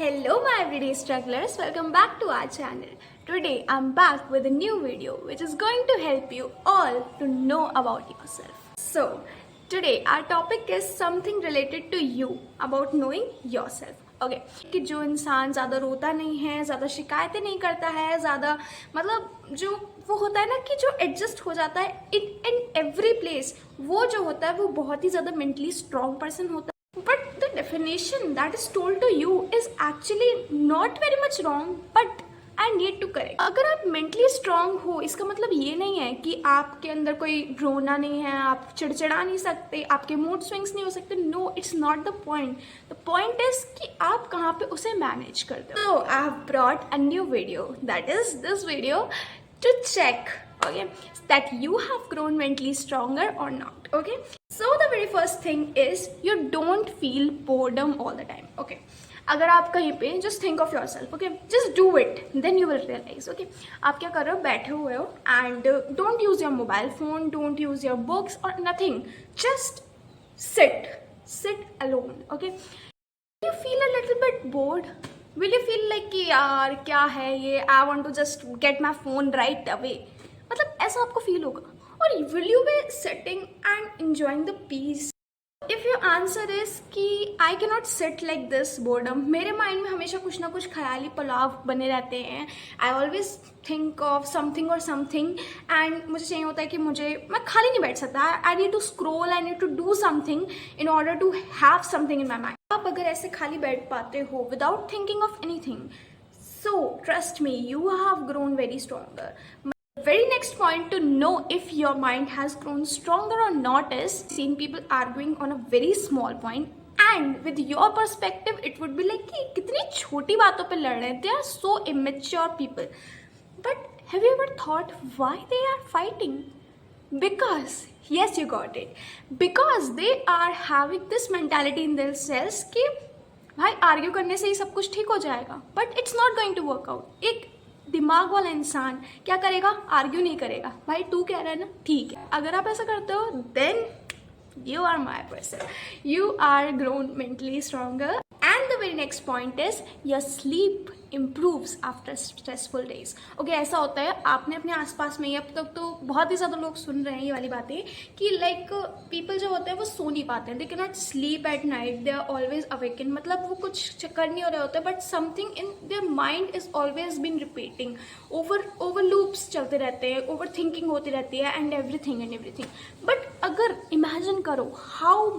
Hello my everyday strugglers, welcome back to our channel. Today I'm back with a new video which is going to help you all to know about yourself. So today our topic is something related to you, about knowing yourself. Okay, कि जो इंसान ज़्यादा रोता नहीं है, ज़्यादा शिकायतें नहीं करता है, ज़्यादा मतलब जो वो होता है ना कि जो एडजस्ट हो जाता है इन एवरी प्लेस, वो जो होता है वो बहुत ही ज़्यादा मेंटली स्ट्रॉन्ग पर्सन होता है. But the definition that is told to you is actually not very much wrong, but I need to correct. अगर आप mentally strong हो, इसका मतलब ये नहीं है कि आपके अंदर कोई रोना नहीं है, आप चिड़चिड़ा नहीं सकते, आपके mood swings नहीं हो सकते. No, it's not the point. The point is कि आप कहाँ पे उसे manage करते हो. So I have brought a new video. That is this video to check, okay, that you have grown mentally stronger or not. Okay. So the very first thing is you don't feel boredom all the time. Okay. अगर आप कहीं पे just think of yourself, okay, just do it, then you will realize. Okay, आप क्या कर रहे हो, बैठे हुए हो and don't use your mobile phone, don't use your books or nothing, just sit alone. Okay, will you feel a little bit bored? Will you feel like कि यार क्या है ये, I want to just get my phone right away, मतलब ऐसा आपको feel होगा. Or will you be sitting and enjoying the peace? If your answer is कि I cannot sit like this boredom, मेरे माइंड में हमेशा कुछ ना कुछ ख्याली पुलाव बने रहते हैं. I always think of something or something and मुझे चाहिए होता है कि मैं खाली नहीं बैठ सकता. I need to scroll, I need to do something in order to have something in my mind. आप अगर ऐसे खाली बैठ पाते हो without thinking of anything, so trust me, you have grown very stronger. Very next point to know if your mind has grown stronger or not is seeing people arguing on a very small point, and with your perspective it would be like कि कितनी छोटी बातों पे लड़ रहे हैं. They are so immature people. But have you ever thought why they are fighting? Because yes, you got it, because they are having this mentality in themselves कि भाई आर्ग्यू करने से ही सब कुछ ठीक हो जाएगा. But it's not going to work out. एक दिमाग वाला इंसान क्या करेगा, आर्ग्यू नहीं करेगा. भाई तू कह रहा है ना, ठीक है. अगर आप ऐसा करते हो then you are my person, you are grown mentally stronger. And the very next point is your sleep improves after stressful days. Okay, ऐसा होता है आपने अपने आसपास में, अब तक तो बहुत ही ज़्यादा लोग सुन रहे हैं ये वाली बातें कि लाइक पीपल जो होते हैं वो सो नहीं पाते हैं. They can not sleep at night, they are always awaken. मतलब वो कुछ चक्कर नहीं हो रहे होते, but something in their mind is always been repeating. Over loops चलते रहते हैं, ओवर थिंकिंग होती रहती है एंड एवरीथिंग. बट अगर इमेजिन करो how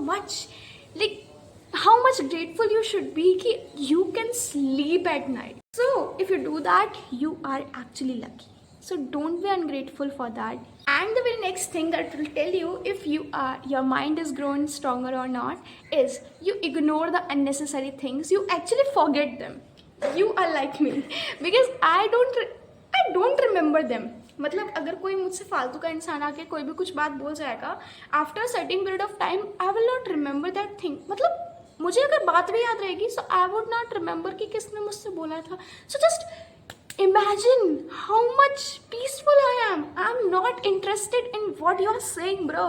much grateful you should be कि you can sleep at night. So if you do that, you are actually lucky. So don't be ungrateful for that. And the very next thing that will tell you if your mind is grown stronger or not is you ignore the unnecessary things. You actually forget them. You are like me because I don't remember them. मतलब अगर कोई मुझसे फालतू का इंसान आके कोई भी कुछ बात बोल जाएगा, after certain period of time I will not remember that thing. मतलब मुझे अगर बात भी याद रहेगी so I would not remember कि किसने मुझसे बोला था. So just imagine how much peaceful I am not interested in what you are saying bro.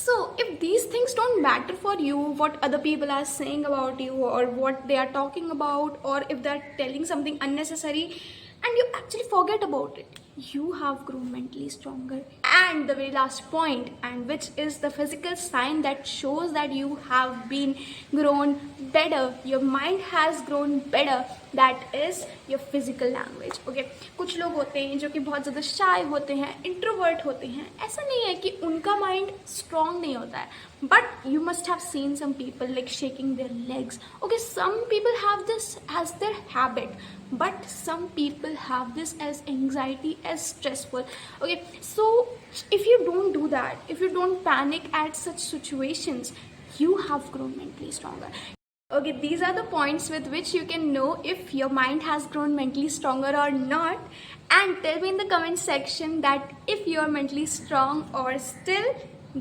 So if these things don't matter for you, what other people are saying about you or what they are talking about, or if they are telling something unnecessary and you actually forget about it, you have grown mentally stronger. And the very last point, and which is the physical sign that shows that you have been grown better, your mind has grown better, that is your physical language. Okay, कुछ लोग होते हैं जो कि बहुत ज़्यादा shy होते हैं, introvert होते हैं. ऐसा नहीं है कि उनका mind strong नहीं होता है, but you must have seen some people like shaking their legs. Okay, some people have this as their habit, but some people have this as anxiety, as stressful. Okay, so if you don't do that, if you don't panic at such situations, you have grown mentally stronger. Okay, these are the points with which you can know if your mind has grown mentally stronger or not. And tell me in the comment section that if you are mentally strong or still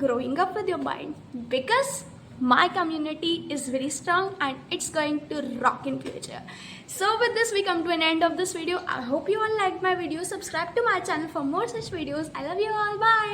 growing up with your mind, because my community is very strong and it's going to rock in future. So with this we come to an end of this video. I hope you all liked my video. Subscribe to my channel for more such videos. I love you all. Bye.